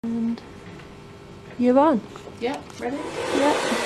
And you're on. Yeah, ready? Yeah.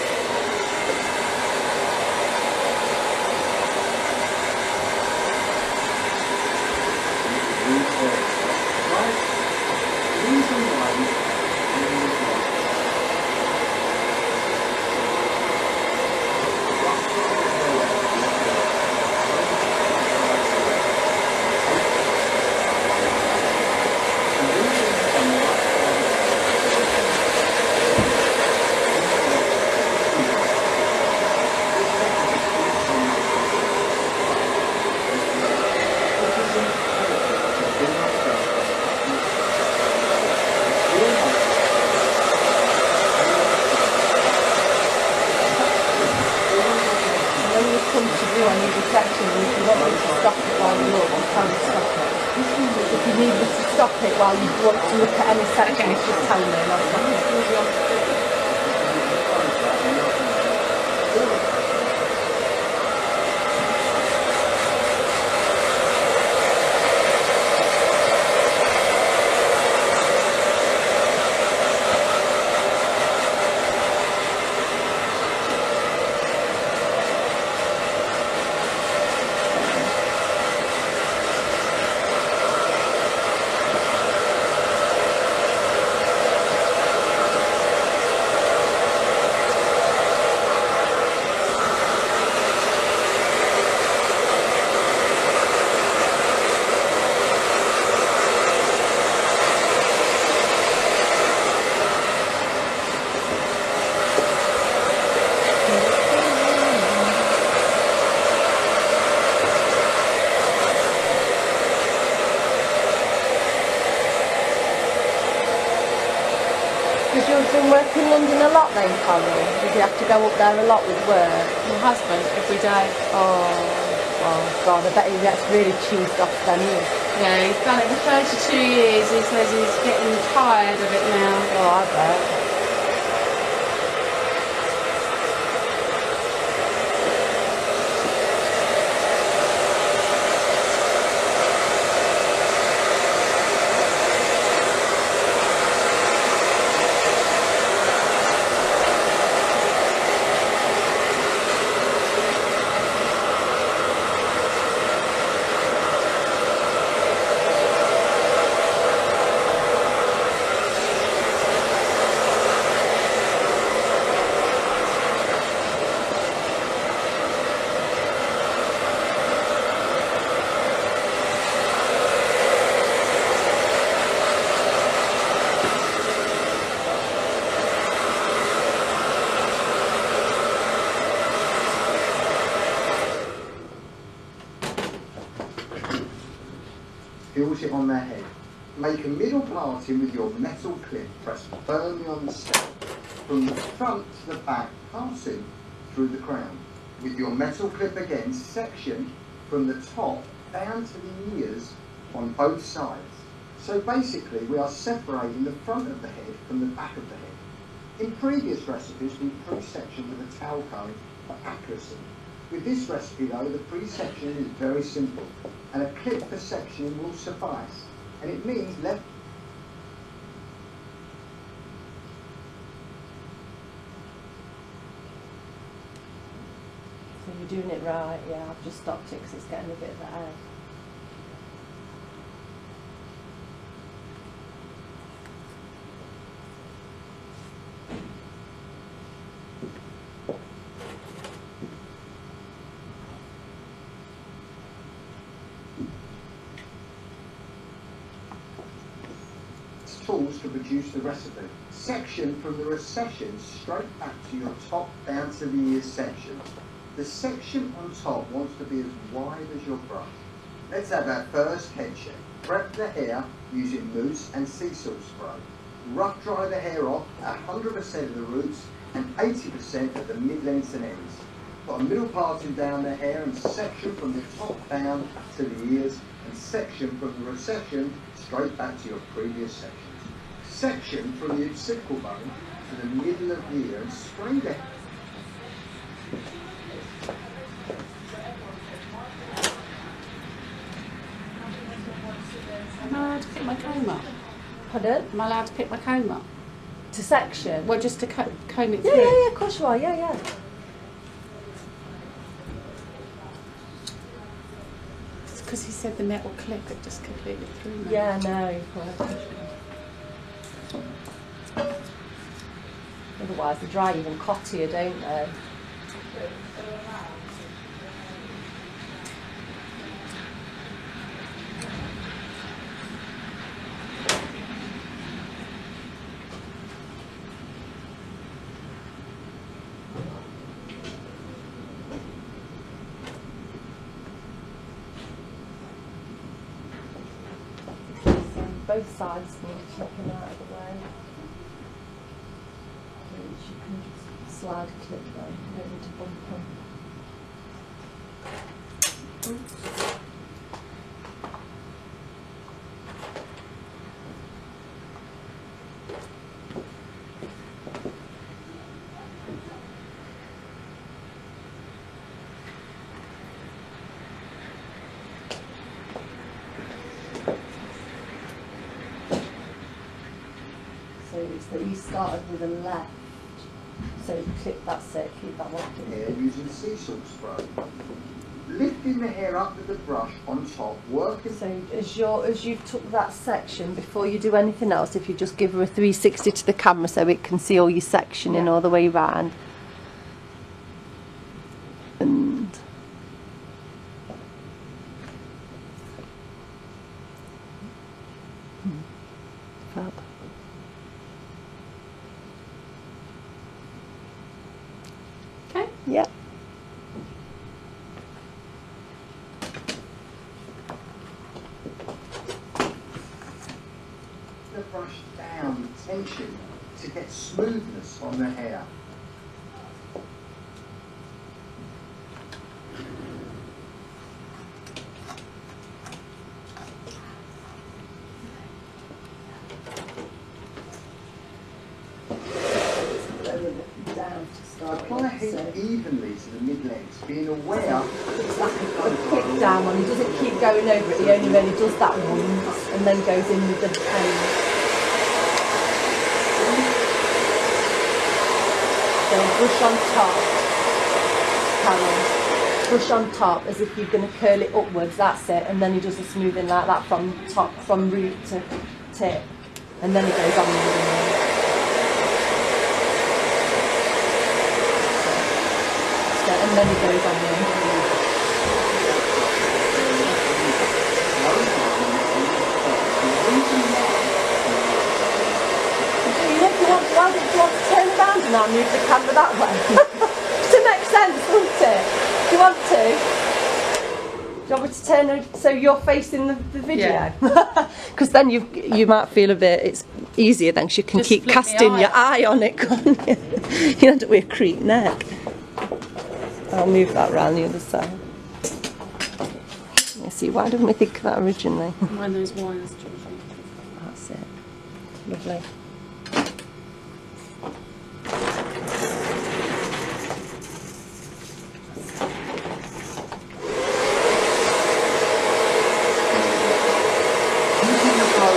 Come to do, I need a section. If you want me to stop it while you look, you can stop it. If you need me to stop it while you want to look at any section, just tell me and I'll stop it. Because you've been working in London a lot then, Colin? Did you have to go up there a lot with work? My husband, every day. Oh, God, I bet he gets really cheesed off then, he? Yeah, he's done it for 32 years. He says he's getting tired of it now. Oh, I bet. Fills it on their head. Make a middle parting with your metal clip. Press firmly on the stem. From the front to the back, passing through the crown. With your metal clip again, section from the top down to the ears on both sides. So basically we are separating the front of the head from the back of the head. In previous recipes we pre-section with a towel comb for accuracy. With this recipe though, the pre-sectioning is very simple, and a clip for sectioning will suffice, and it means left. So you're doing it right, yeah, I've just stopped it because it's getting a bit of an air. Tools to produce the recipe. Section from the recession straight back to your top down to the ear section. The section on top wants to be as wide as your brush. Let's have our first head shape. Prep the hair using mousse and sea salt spray. Rough dry the hair off at 100% of the roots and 80% of the mid-lengths and ends. Put a middle parting down the hair and section from the top down to the ears, and section from the recession straight back to your previous sections. Section from the occipital bone to the middle of the ear and spray the Am I allowed to put my comb up? Pardon? Pardon? Am I allowed to pick my comb up? To section? Well, just to comb it Yeah, through. yeah, of course you are, yeah. Because he said the metal clip it just completely through me. Yeah, no. Otherwise they dry even cottier, don't they? Both sides need clipping out of the way. Which you can just slide a clip though, you don't need to bump them. Oops. So it's that you started with a left. So clip, that's it, keep that one Hair clipped. using sea salt spray. Lifting the hair up with the brush on top, working. So as you've took that section, before you do anything else, if you just give her a 360 to the camera so it can see all your sectioning all the way round. And fab. Okay. Yeah. The brush down with tension to get smoothness on the hair. Down to start Apply heat with. evenly to the mid-legs, being aware. It's like a quick down one. He doesn't keep going over it. He only really does that once and then goes in with the pain. So brush on top, Karen. Brush on top as if you're going to curl it upwards. That's it. And then he does the smoothing like that from top, from root to tip, and then he goes on with it. And then he goes on with it. Why do you want to turn around and now move the camera that way? Does it make sense, wouldn't it? Do you want to? Do you want me to turn it so you're facing the video? Because then you might feel a bit, it's easier then 'cause you can Just keep flip casting the your eye on it, can't you? You end up with a creep neck. I'll move that round the other side. You see, why didn't we think of that originally? When those wires, Georgie. That's it. Lovely. Using the blow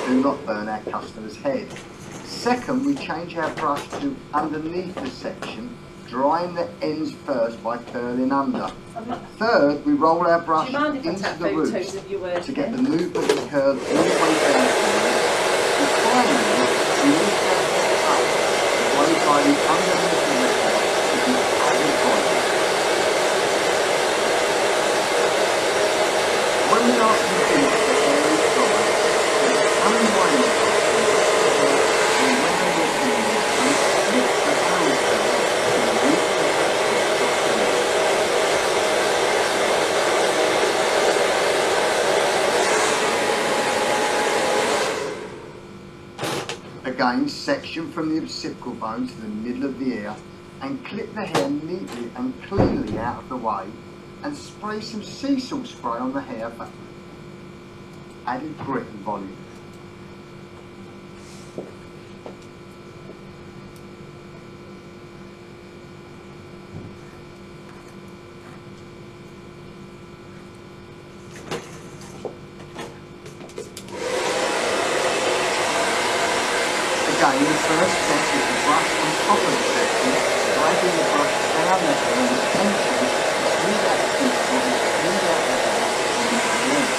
do not burn our customer's head. Second, we change our brush to underneath the section, drying the ends first by curling under. Third, we roll our brush into the roots to get the movement and curl all the way down to the roots. And finally, we lift our hair up, away by the underneath the root to the added volume. When we are convinced the hair is dry, unwind it. And when they are finished, we slip the hair curl to the root of the hair. Again, section from the occipital bone to the middle of the ear and clip the hair neatly and cleanly out of the way and spray some sea salt spray on the hair for added grit and volume. Again, the first step is to brush on top of the section, dragging the brush down the hair and essentially smooth out the tip before you smooth out the hair on the end.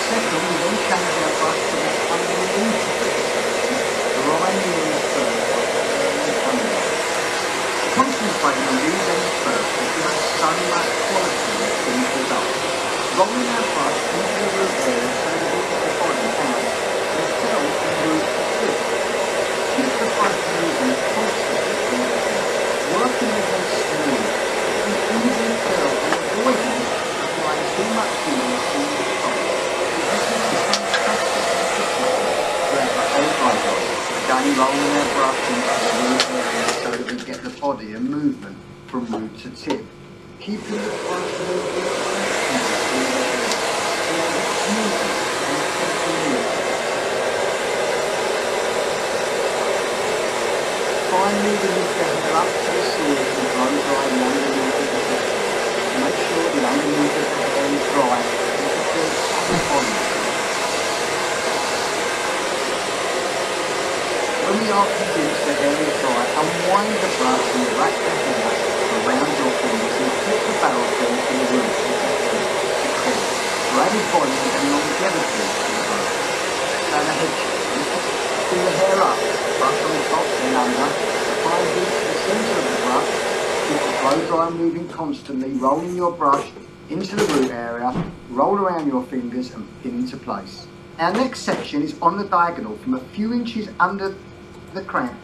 Second, we then change our brush to the underneath of the section, grinding in the first by turning under. Concentrating on these ends first will give us so much quality in the finished result. Rolling our brush into the root area so that we get the body out. Keep the brush moving constantly from the hair, working the hair slowly, and easing the curl and avoiding applying too much heat on the top. This is a fantastic technique throughout the whole blow dry. Again, rolling our brush into the root area so that we get the body and movement from root to tip. Keeping the brush moving constantly through the hair, smoothly and continuously. Finally, we lift the hair up to the ceiling and blow dry the underneath of the section. Make sure the underneath of the hair is dry and it feels added volume. When we are convinced the hair is dry, unwind the brush and wrap the hair around your fingers and clip the barrel curl to the roots of the hair to curl for added volume and longevity to the brush. So the head check. Pull the hair up, brush on top then under, apply heat to the centre of the brush, keep the blow dry moving constantly, rolling your brush into the root area, roll around your fingers and pin into place. Our next section is on the diagonal from a few inches under the crown.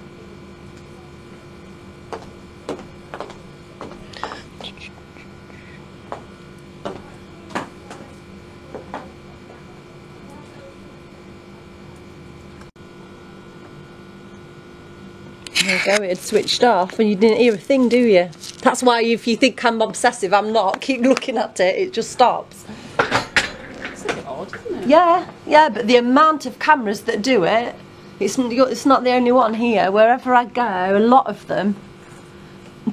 There you go, it had switched off and you didn't hear a thing, do you? That's why if you think I'm obsessive, I'm not. Keep looking at it, it just stops. It's a bit odd, isn't it? Yeah, but the amount of cameras that do it, it's not the only one here. Wherever I go, a lot of them,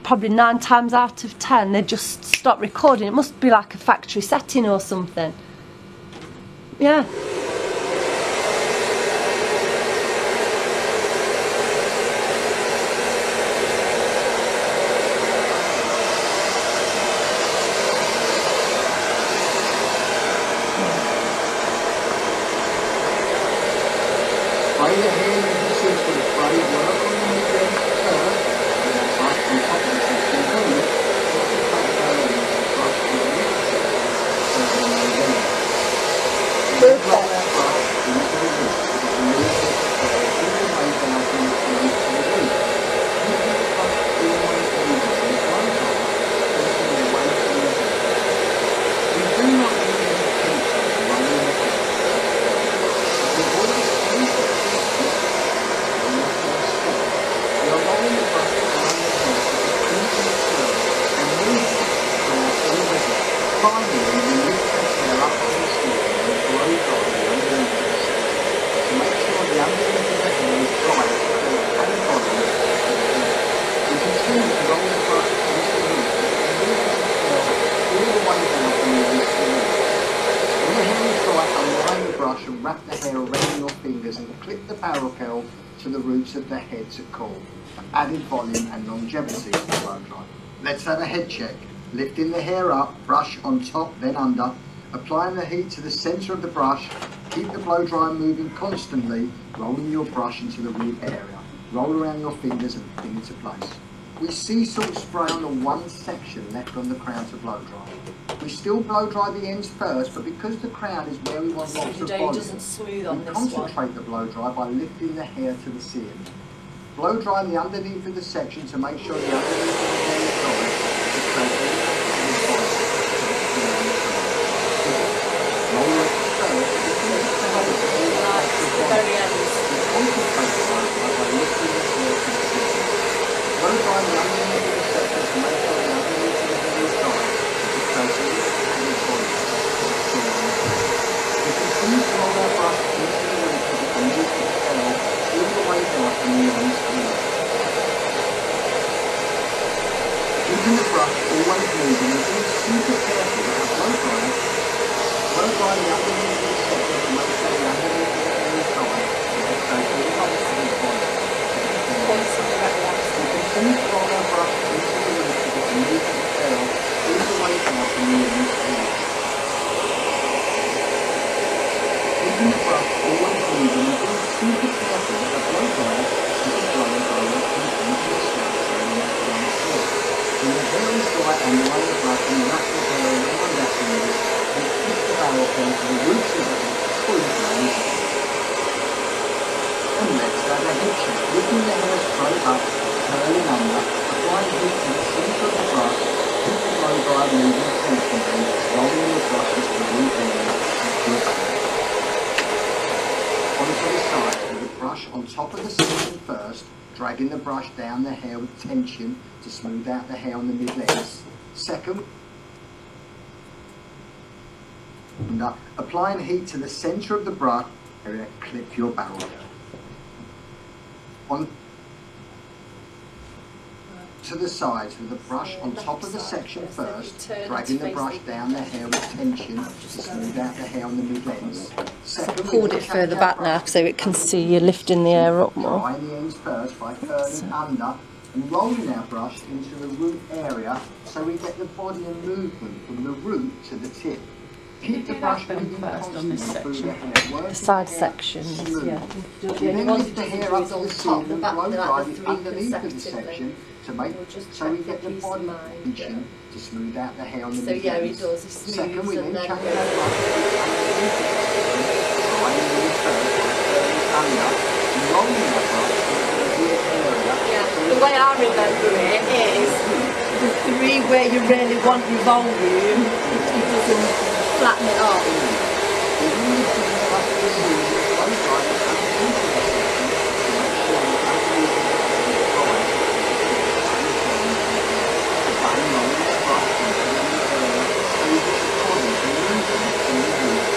probably 9 times out of 10, they just stop recording. It must be like a factory setting or something. Yeah. Spray the hair with the simple spray, work on the mid-end curve, and then brush on top of the section. Don't look, just to cut it down and brush on the mid section, curve on the end. Then roll that brush into the root, so that the root gets the curve all the way down from the point to the root. Keep the brush always moving on the blow dry, facing away from the hair. We do not need any tension in rolling the hair. To avoid the tension, we are rolling the brush around the hair to the point of the curl and move it towards the hair. Finally, we lift the hair up on the ceiling and blow dry the underneath of the section to make sure the underneath of the hair is dry to create added volume to the hair. We continue to roll the brush into the root and move the curl all the way down from the root to the root. When the hair is dry, unwind the brush and wrap the hair around your fingers and clip the barrel curl to the roots of the head to curl for added volume and longevity to the blow dry. Let's have a head check. Lifting the hair up, brush on top then under, applying the heat to the centre of the brush, keep the blow dry moving constantly, rolling your brush into the root area. Roll around your fingers and pin into place. We sea salt spray on the one section left on the crown to blow dry. We still blow dry the ends first, but because the crown is where we want lots of volume, doesn't smooth on we this one. concentrate the blow dry by lifting the hair to the ceiling. Blow dry the underneath of the section to make sure the underneath of the hair is dry. To create any volume to the crown is dry. Roll it first, because the crown is all Right, the very moving and being super careful with our blow dryer. Blow dry the underneath of the section to make sure the underneath of the hair is dry. So for the opposite point. We continue to roll our brush into the roots to get the movement of hair all the way out from the end to the end. Keeping the brush always moving and being super careful with the blow dryer as the blower directly into the scalp area on the floor. When the hair is dry and lay the brush and wrap the hair around that area and keep the barrel down to the roots of the head fully blazing. And let's have a head check. Lifting the hair straight up, curling under, applying heat to the centre of the brush, keep the blow dryer moving constantly, rolling the brush into the root area of your barrel. Onto the side with the brush on top of the section first, dragging the brush down the hair with tension to smooth out the hair on the mid-lengths. Second, applying heat to the centre of the brush area, clip your barrel. On to the sides with the brush on top of the section first, dragging the brush down the hair with tension to smooth out the hair on the mid-ends. Second, Pulled it further back now so it can see you lifting the hair up more. Drying the ends first by curling under and rolling our brush into the root area so we get the body and movement from the root to the tip. Keep the brush moving constantly through the hair. The side sections, yeah. Then lift the hair up to the ceiling and blow dry the underneath of the section to make so we get the body tension to smooth out the hair on the mid-ends. yeah, he does, he smooths Second, we and then then- chuck our brush drying the ends first by curling under and rolling our brush into the root area. Yeah, the way I remember it is the three where you really want your volume, it doesn't flatten it up.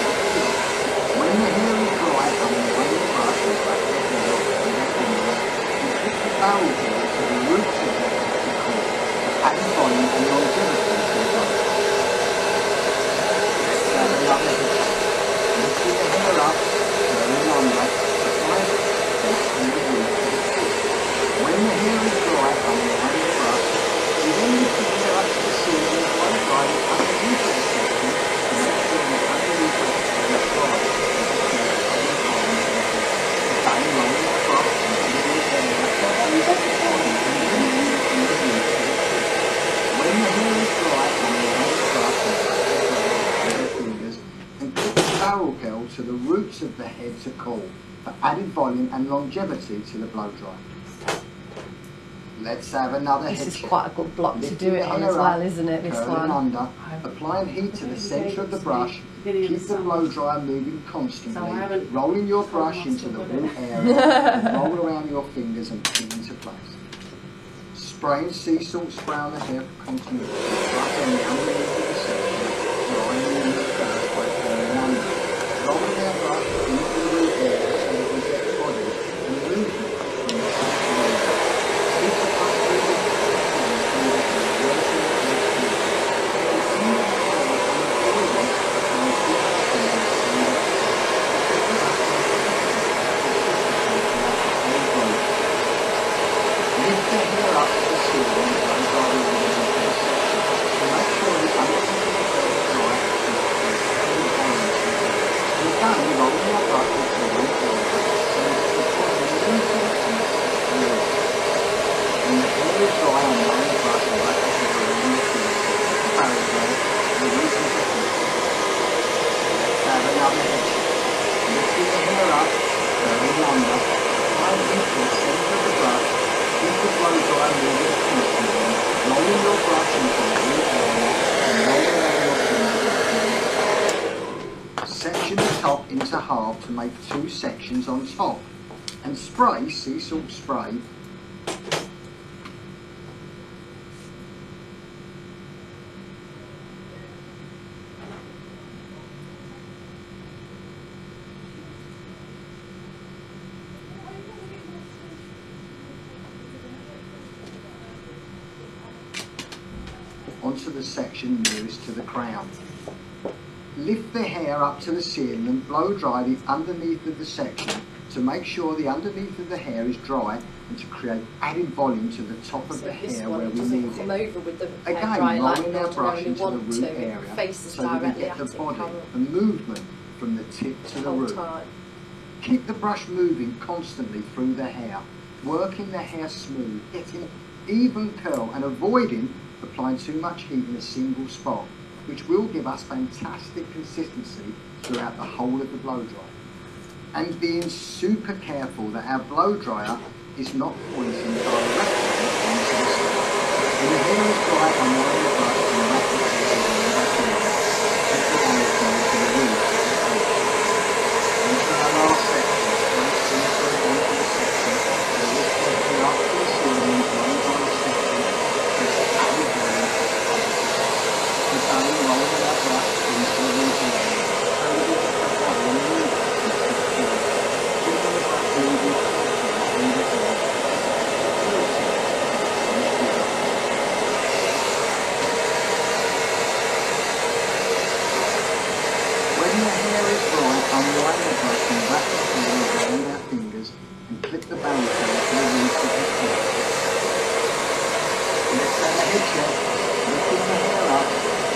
When the hair is dry and the way the brush is back the hair with your fingers, you clip the barrel hair to the roots of the hair to create added volume and longevity to the brush. Lifting the hair up, curling under, applying heat to the roots of the tip. When the hair is dry and the way the brush, you then lift the hair up to the ceiling and blow dry the underneath of the section to make sure the underneath of the hair is dry. When the hair is dry and the hair is brush and your fingers, and clip the barrel curl to the roots of the head to cool for added volume and longevity to the blow dry. Let's have another This head is check. quite a good block to Lifting do it the on hair as well, up, isn't it, this curling one? under, applying heat to the centre of the brush, keep the blow dryer moving constantly, rolling your brush into the root area, and roll around your fingers and pin into place. Spraying sea salt spray on the hair for continuity, brush on the underneath of the section, drying the ends first by curling under, rolling our brush into the root area so that we get the body and movement from the top to the bottom. Keep the brush moving lift the hair up to the ceiling and blow dry the ends of the section to make sure the underneath of the hair is dry and fully balanced. We're done rolling our brush into the root area so we get the body movement from the top to the bottom. When the hair is dry and lay the brush and wrap the hair around the fingers, the barrel curl, and releasing the hair. Let's have another head check. Lifting the hair up, curling under, applying heat to the centre of the brush, keep the blow dry moving constantly, rolling your brush into the root area and rolling around your fingers. Section the top into half to make two sections on top, and spray sea salt spray onto the section nearest to the crown. Lift the hair up to the ceiling and blow dry the underneath of the section to make sure the underneath of the hair is dry and to create added volume to the top of the hair where we need come it. over with the Again, hair dry like rolling our brush ordinarily into the want root to. area Faces so that we directly get at the it body, current the movement from the tip to the whole root. time. Keep the brush moving constantly through the hair, working the hair smooth, getting even curl and avoiding applying too much heat in a single spot, which will give us fantastic consistency throughout the whole of the blow dry. And being super careful that our blow dryer is not pointing directly onto the scalp. When the hair is dry, I'm rolling the brush and rapidly to the roots of the hair. And for our last section, straight into the section, so this taking up to the ceiling, blow dry section, is added volume to the top. Again, rolling our brush into the root area, so that we get the body and movement into the hair. Keeping the brush moving constantly through the hair. When the hair is dry, unwind the brush and wrap the hair around our fingers and clip the barrel tail to the roots of the hair. Let's have a head check. Lifting the hair up,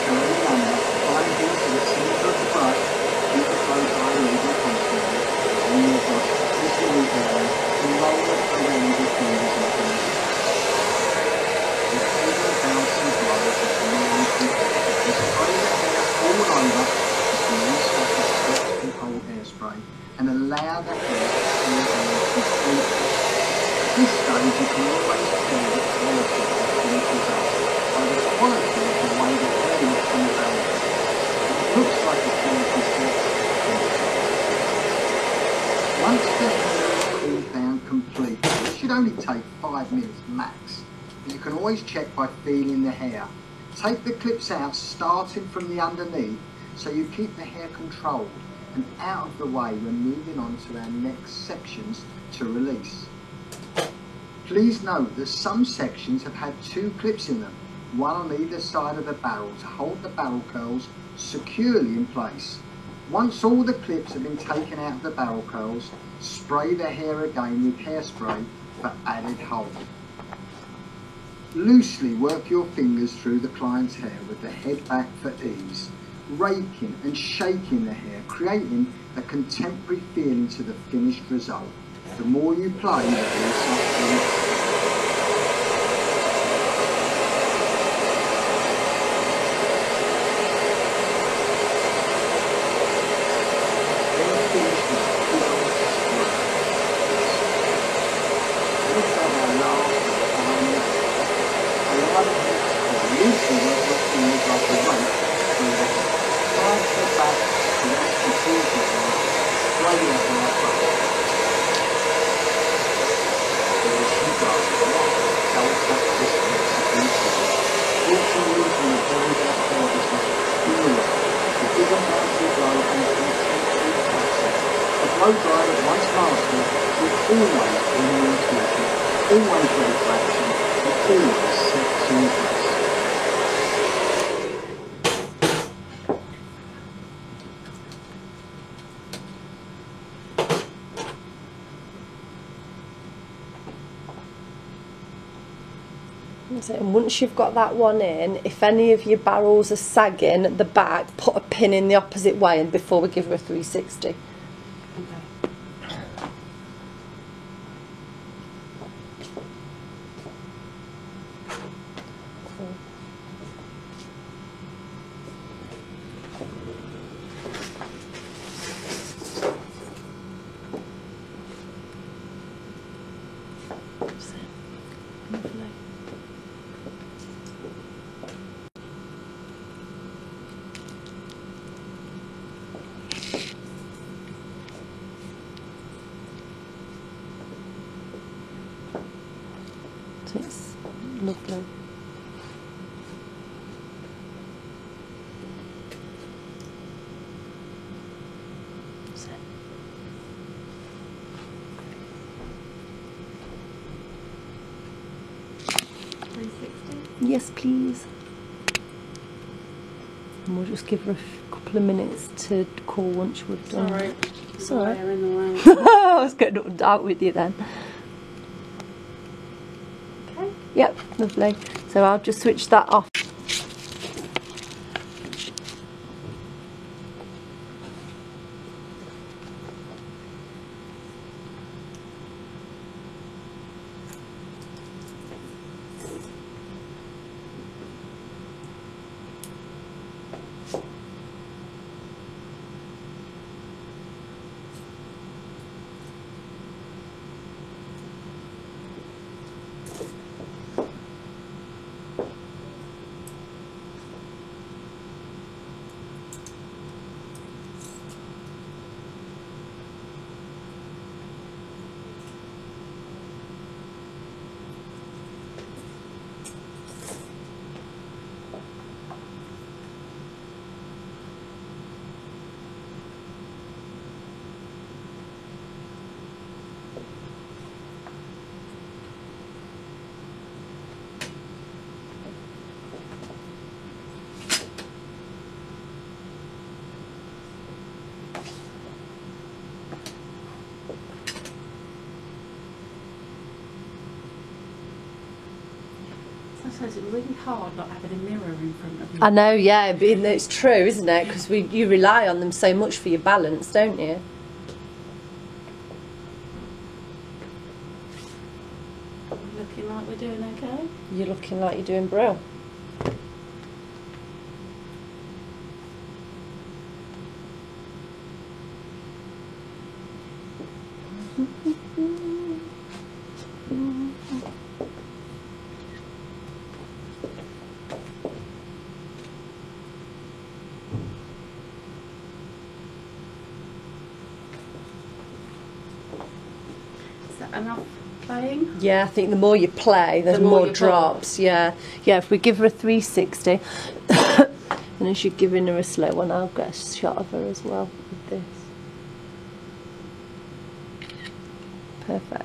curling under, finding into the centre of the brush, keep the blow dry moving constantly, and your brush twist the root area and roll it around your fingers and toes. With even bouncing blows of the long tip, and spray the hair all over. Rinse off the sweat and old hairspray and allow the hair to cool down completely. At this stage you can always tell the quality of the finished result by the quality of the way the hair looks on the barrel. If it looks like the quality sets, once the hair is cooled down completely, it should only take 5 minutes max. You can always check by feeling the hair. Take the clips out starting from the underneath so you keep the hair controlled and out of the way when moving on to our next sections to release. Please note that some sections have had 2 clips in them, one on either side of the barrel to hold the barrel curls securely in place. Once all the clips have been taken out of the barrel curls, spray the hair again with hairspray for added hold. Loosely work your fingers through the client's hair with the head back for ease, raking and shaking the hair, creating a contemporary feeling to the finished result. The more you play, the more soft it is. Then finish with a good old spray. Let's have our last and final step. Allow the hair to curl. Loosely work your fingers like a rake through the hair. Try to get back to rest and towards the hair, spray the hair back. There she goes, how that distance is inside. Also using the very best hair business in the world. The bigger bouncy blow and contemporary process. The blow dry that once mastered will always be more intuitive, always ready for action, and always set to impress. And once you've got that one in, if any of your barrels are sagging at the back, put a pin in the opposite way and before we give her a 360. Okay. Lovely. It's lovely. Yes, please. And we'll just give her a couple of minutes to call once we've done. Sorry. It's all right. Wire in the way. I was going out with you then. Okay. Yep, lovely. So I'll just switch that off. Sometimes it's really hard not having a mirror in front of you. I know, yeah, but it's true, isn't it? Because you rely on them so much for your balance, don't you? Looking like we're doing okay. You're looking like you're doing brill. Is that enough playing? Yeah, I think the more you play, there's The more more you drops. Yeah, yeah. If we give her a 360, and then she's giving her a slow one, I'll get a shot of her as well with this. Perfect.